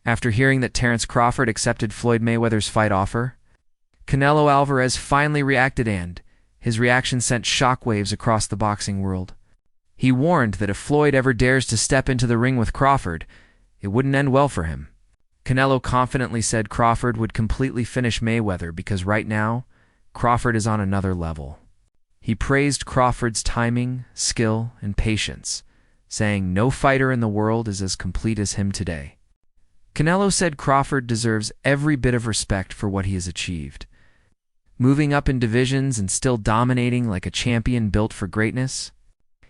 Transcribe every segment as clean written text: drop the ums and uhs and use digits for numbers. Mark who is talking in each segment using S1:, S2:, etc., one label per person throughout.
S1: After hearing that Terence Crawford accepted Floyd Mayweather's fight offer, Canelo Alvarez finally reacted, and his reaction sent shockwaves across the boxing world. He warned that if Floyd ever dares to step into the ring with Crawford, it wouldn't end well for him. Canelo confidently said Crawford would completely finish Mayweather because right now, Crawford is on another level. He praised Crawford's timing, skill, and patience, saying no fighter in the world is as complete as him today. Canelo said Crawford deserves every bit of respect for what he has achieved. Moving up in divisions and still dominating like a champion built for greatness.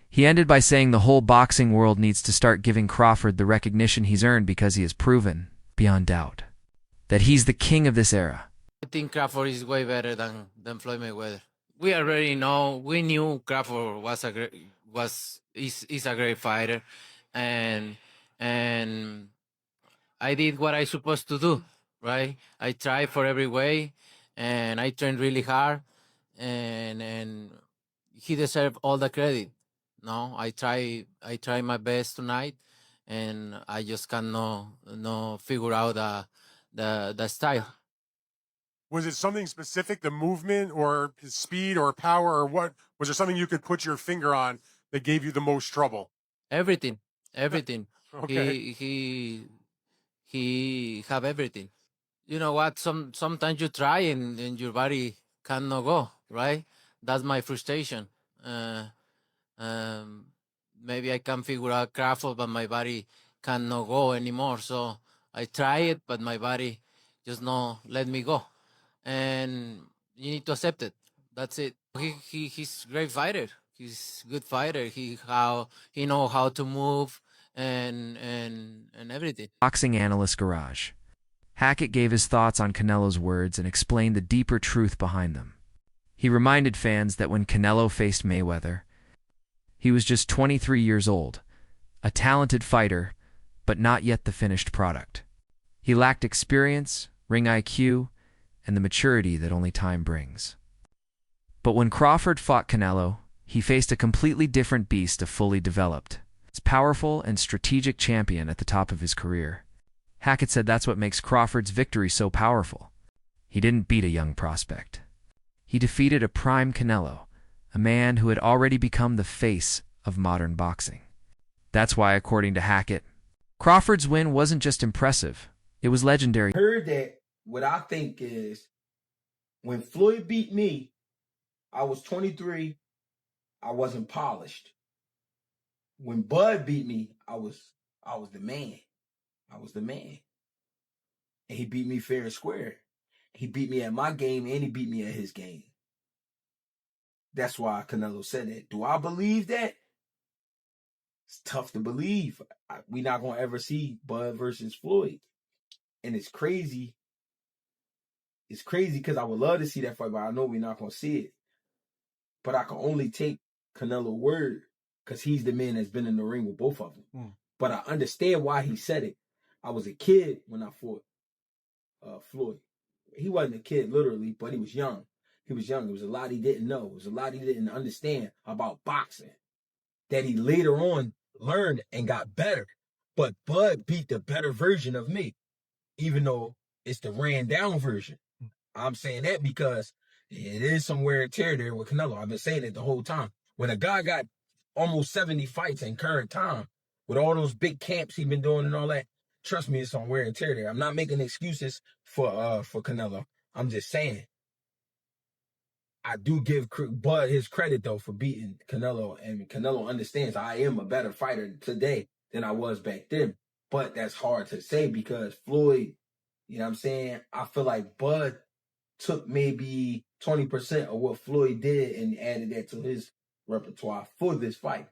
S1: He ended by saying the whole boxing world needs to start giving Crawford the recognition he's earned because he has proven, beyond doubt, that he's the king of this era.
S2: I think Crawford is way better than Floyd Mayweather. We already know. We knew Crawford is a great fighter, and I did what I supposed to do, right? I tried for every way, and I trained really hard, and he deserved all the credit. No, I try my best tonight, and I just cannot no figure out the style.
S3: Was it something specific, the movement or his speed or power, or what? Was there something you could put your finger on that gave you the most trouble?
S2: Everything, everything.
S3: Okay.
S2: He have everything. You know what? Sometimes you try and your body cannot go, right? That's my frustration. Um, Maybe I can figure out Crawford, but my body cannot go anymore. So I try it, but my body just not let me go. And you need to accept it. That's it. He's a great fighter. He's a good fighter. He know how to move and everything.
S1: Boxing Analyst Garage. Hackett gave his thoughts on Canelo's words and explained the deeper truth behind them. He reminded fans that when Canelo faced Mayweather, he was just 23 years old, a talented fighter, but not yet the finished product. He lacked experience, ring IQ, and the maturity that only time brings. But when Crawford fought Canelo, he faced a completely different beast, a fully developed, powerful and strategic champion at the top of his career. Hackett said that's what makes Crawford's victory so powerful. He didn't beat a young prospect. He defeated a prime Canelo, a man who had already become the face of modern boxing. That's why, according to Hackett, Crawford's win wasn't just impressive, it was legendary.
S4: I heard that what I think is when Floyd beat me, I was 23, I wasn't polished. When Bud beat me, I was the man. I was the man. And he beat me fair and square. He beat me at my game and he beat me at his game. That's why Canelo said that. Do I believe that? It's tough to believe. We're not going to ever see Bud versus Floyd. And it's crazy. It's crazy because I would love to see that fight, but I know we're not going to see it. But I can only take Canelo's word because he's the man that's been in the ring with both of them. But I understand why he said it. I was a kid when I fought Floyd. He wasn't a kid literally, but he was young. He was young. There was a lot he didn't know. There was a lot he didn't understand about boxing that he later on learned and got better. But Bud beat the better version of me, even though it's the ran down version. I'm saying that because it is some wear and tear there with Canelo. I've been saying it the whole time. When a guy got almost 70 fights in current time, with all those big camps he's been doing and all that, trust me, it's some wear and tear there. I'm not making excuses for Canelo. I'm just saying. I do give Bud his credit, though, for beating Canelo. And Canelo understands I am a better fighter today than I was back then. But that's hard to say because Floyd, you know what I'm saying? I feel like Bud took maybe 20% of what Floyd did and added that to his repertoire for this fight.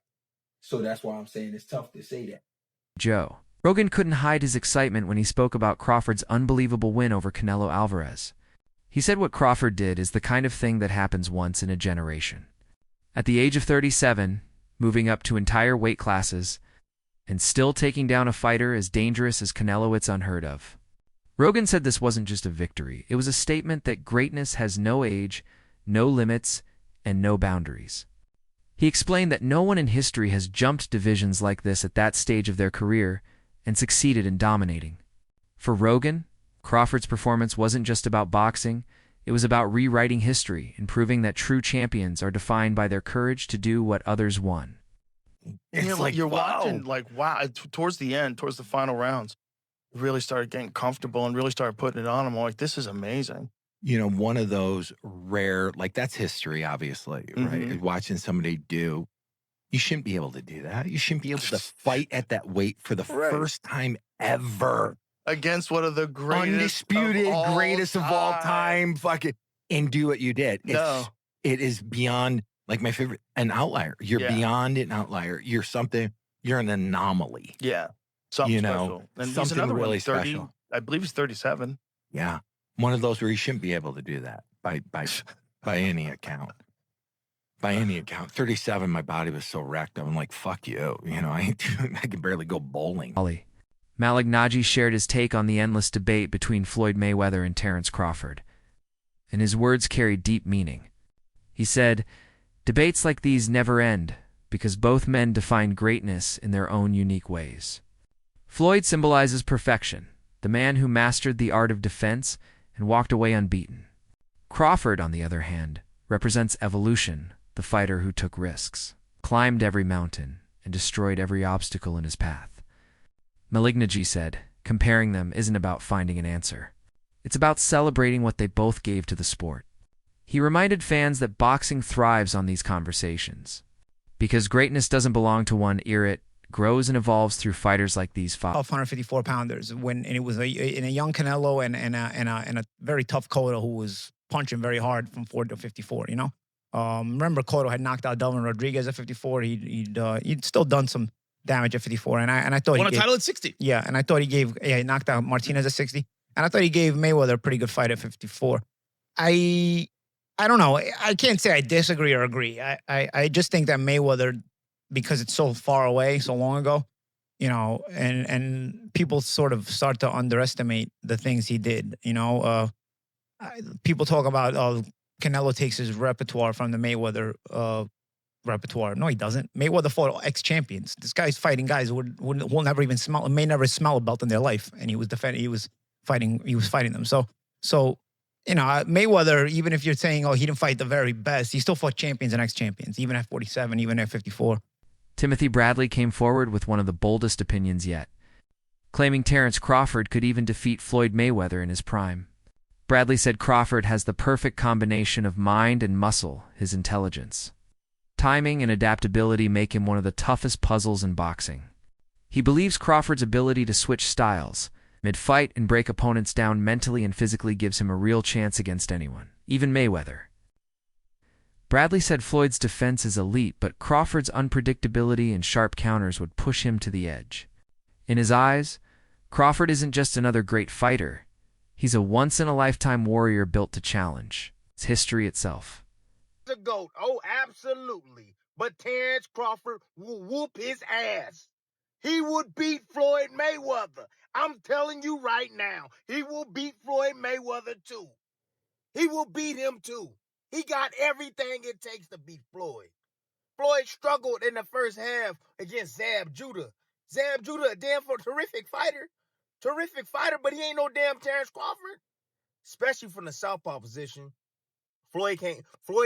S4: So that's why I'm saying it's tough to say that.
S1: Joe Rogan couldn't hide his excitement when he spoke about Crawford's unbelievable win over Canelo Alvarez. He said what Crawford did is the kind of thing that happens once in a generation. At the age of 37, moving up to entire weight classes, and still taking down a fighter as dangerous as Canelo, it's unheard of. Rogan said this wasn't just a victory, it was a statement that greatness has no age, no limits, and no boundaries. He explained that no one in history has jumped divisions like this at that stage of their career and succeeded in dominating. For Rogan, Crawford's performance wasn't just about boxing, it was about rewriting history and proving that true champions are defined by their courage to do what others won.
S5: And
S6: It's like,
S5: you're
S6: wow.
S5: watching, like, wow. Towards the end, towards the final rounds, really started getting comfortable and really started putting it on him. I'm like, this is amazing.
S6: You know, one of those rare, like that's history, obviously, right?
S5: Mhm.
S6: Watching somebody do, you shouldn't be able to do that. You shouldn't be able to fight at that weight for the
S5: Right.
S6: first time ever.
S5: Against one of the greatest,
S6: Undisputed greatest of all time, fucking, and do what you did.
S5: No.
S6: It is beyond, like my favorite, an outlier. You're
S5: Yeah.
S6: beyond an outlier. You're something, you're an anomaly.
S5: Yeah, something
S6: You know,
S5: special. And he's
S6: something
S5: another
S6: really
S5: one, 30,
S6: special.
S5: I believe he's 37.
S6: Yeah. One of those where you shouldn't be able to do that by any account. By any account. 37, my body was so wrecked. I'm like, fuck you. You know, I could barely go bowling.
S1: Malignaggi shared his take on the endless debate between Floyd Mayweather and Terence Crawford, and his words carried deep meaning. He said, "Debates like these never end because both men define greatness in their own unique ways." Floyd symbolizes perfection, the man who mastered the art of defense and walked away unbeaten. Crawford, on the other hand, represents evolution, the fighter who took risks, climbed every mountain, and destroyed every obstacle in his path. Malignaggi said, comparing them isn't about finding an answer. It's about celebrating what they both gave to the sport. He reminded fans that boxing thrives on these conversations. Because greatness doesn't belong to one era, it grows and evolves through fighters like these five.
S7: 154 pounders and it was in a young Canelo and a very tough Cotto who was punching very hard from 40 to 54, you know? Remember Cotto had knocked out Delvin Rodriguez at 54. He'd still done some damage at 54. And I thought
S8: won a title at 60.
S7: Yeah, and I thought he knocked out Martinez at 60. And I thought he gave Mayweather a pretty good fight at 54. I don't know. I can't say I disagree or agree. I just think that Mayweather, because it's so far away, so long ago, you know, and people sort of start to underestimate the things he did, you know. People talk about, Canelo takes his repertoire from the Mayweather repertoire. No, he doesn't. Mayweather fought ex-champions. This guy's fighting guys who will never even may never smell a belt in their life, and he was fighting them. So you know, Mayweather, even if you're saying, oh, he didn't fight the very best, he still fought champions and ex-champions, even at 47, even at 54.
S1: Timothy Bradley came forward with one of the boldest opinions yet, claiming Terence Crawford could even defeat Floyd Mayweather in his prime. Bradley said Crawford has the perfect combination of mind and muscle, his intelligence. Timing and adaptability make him one of the toughest puzzles in boxing. He believes Crawford's ability to switch styles mid-fight and break opponents down mentally and physically gives him a real chance against anyone, even Mayweather. Bradley said Floyd's defense is elite, but Crawford's unpredictability and sharp counters would push him to the edge. In his eyes, Crawford isn't just another great fighter. He's a once-in-a-lifetime warrior built to challenge. It's history itself.
S9: The GOAT. Oh, absolutely. But Terence Crawford will whoop his ass. He would beat Floyd Mayweather. I'm telling you right now, he will beat Floyd Mayweather too. He will beat him too. He got everything it takes to beat Floyd. Floyd struggled in the first half against Zab Judah. Zab Judah, a damn terrific fighter. Terrific fighter, but he ain't no damn Terence Crawford. Especially from the southpaw position. Floyd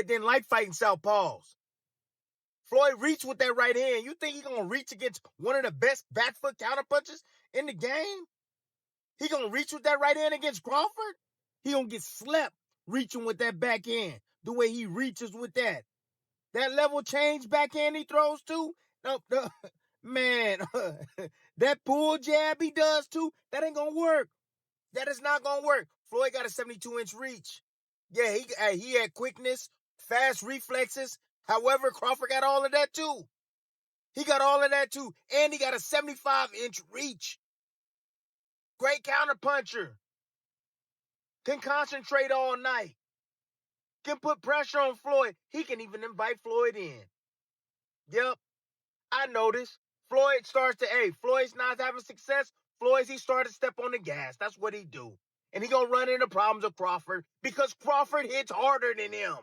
S9: didn't like fighting southpaws. Floyd reached with that right hand. You think he's going to reach against one of the best back foot counterpunchers in the game? He going to reach with that right hand against Crawford? He going to get slept reaching with that back hand, the way he reaches with that. That level change backhand he throws too? No, man, that pull jab he does too, that ain't going to work. That is not going to work. Floyd got a 72-inch reach. Yeah, he had quickness, fast reflexes. However, Crawford got all of that too. He got all of that too. And he got a 75-inch reach. Great counterpuncher. Can concentrate all night. Can put pressure on Floyd. He can even invite Floyd in. Yep. I noticed. Floyd's not having success. He started to step on the gas. That's what he do. And he gonna run into problems with Crawford because Crawford hits harder than him.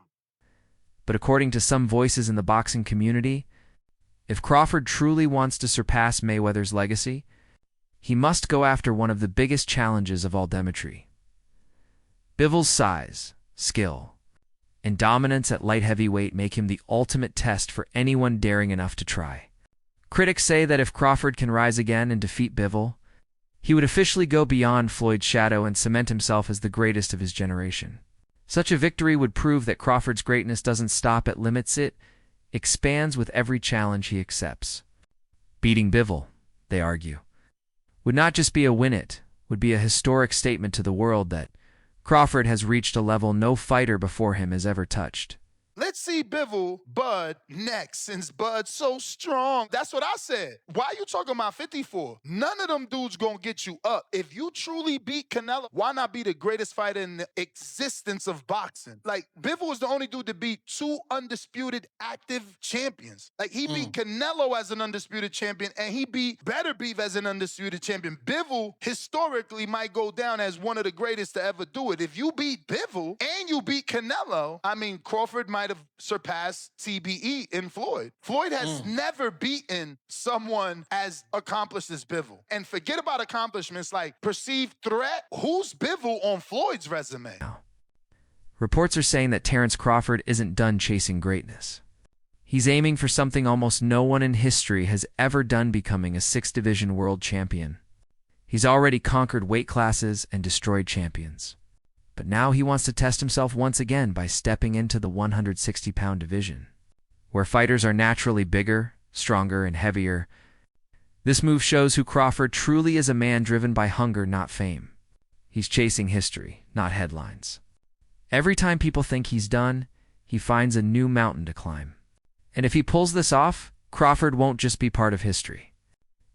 S1: But according to some voices in the boxing community, if Crawford truly wants to surpass Mayweather's legacy, he must go after one of the biggest challenges of all Demetri. Bivol's size, skill, and dominance at light heavyweight make him the ultimate test for anyone daring enough to try. Critics say that if Crawford can rise again and defeat Bivol, he would officially go beyond Floyd's shadow and cement himself as the greatest of his generation. Such a victory would prove that Crawford's greatness doesn't stop at limits, it expands with every challenge he accepts. Beating Bivol, they argue, would not just be a win, it would be a historic statement to the world that Crawford has reached a level no fighter before him has ever touched.
S8: Let's see Bivol, Bud next, since Bud's so strong. That's what I said. Why are you talking about 54? None of them dudes gonna get you up. If you truly beat Canelo, why not be the greatest fighter in the existence of boxing? Like, Bivol is the only dude to beat 2 undisputed active champions. Like, he beat Canelo as an undisputed champion, and he beat Better Beef as an undisputed champion. Bivol, historically, might go down as one of the greatest to ever do it. If you beat Bivol and you beat Canelo, I mean, Crawford might have surpassed TBE in Floyd. Floyd has never beaten someone as accomplished as Bivol. And forget about accomplishments like perceived threat. Who's Bivol on Floyd's resume?
S1: Reports are saying that Terence Crawford isn't done chasing greatness. He's aiming for something almost no one in history has ever done, becoming a 6-division world champion. He's already conquered weight classes and destroyed champions. But now he wants to test himself once again by stepping into the 160-pound division, where fighters are naturally bigger, stronger, and heavier. This move shows who Crawford truly is, a man driven by hunger, not fame. He's chasing history, not headlines. Every time people think he's done, he finds a new mountain to climb. And if he pulls this off, Crawford won't just be part of history.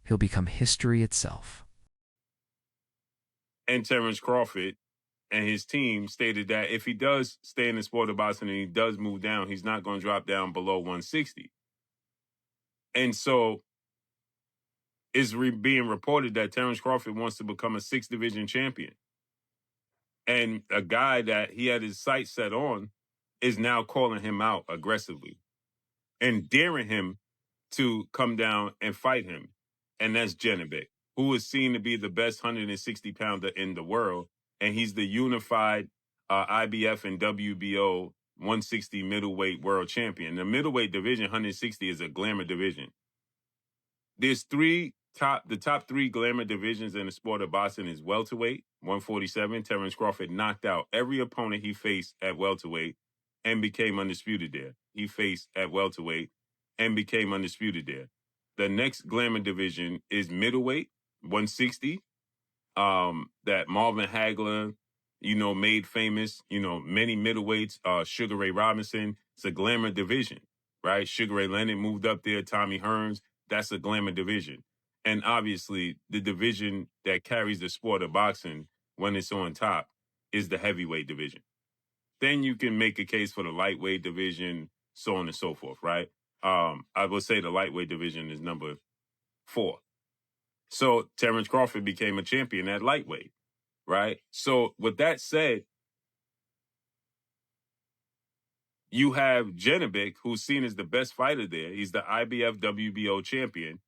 S1: He'll become history itself.
S10: And Terence Crawford and his team stated that if he does stay in the sport of boxing and he does move down, he's not going to drop down below 160. And so it's being reported that Terence Crawford wants to become a 6-division champion. And a guy that he had his sights set on is now calling him out aggressively and daring him to come down and fight him. And that's Janibek, who is seen to be the best 160-pounder in the world. And he's the unified IBF and WBO 160 middleweight world champion. The middleweight division, 160, is a glamour division. There's the top 3 glamour divisions in the sport of boxing is welterweight, 147. Terence Crawford knocked out every opponent he faced at welterweight and became undisputed there. He faced at welterweight and became undisputed there. The next glamour division is middleweight, 160. That Marvin Hagler, made famous, many middleweights, Sugar Ray Robinson. It's a glamour division, right? Sugar Ray Leonard moved up there, Tommy Hearns, that's a glamour division. And obviously, the division that carries the sport of boxing when it's on top is the heavyweight division. Then you can make a case for the lightweight division, so on and so forth, right? I would say the lightweight division is number 4. So Terence Crawford became a champion at lightweight, right? So with that said, you have Janibek, who's seen as the best fighter there. He's the IBF WBO champion.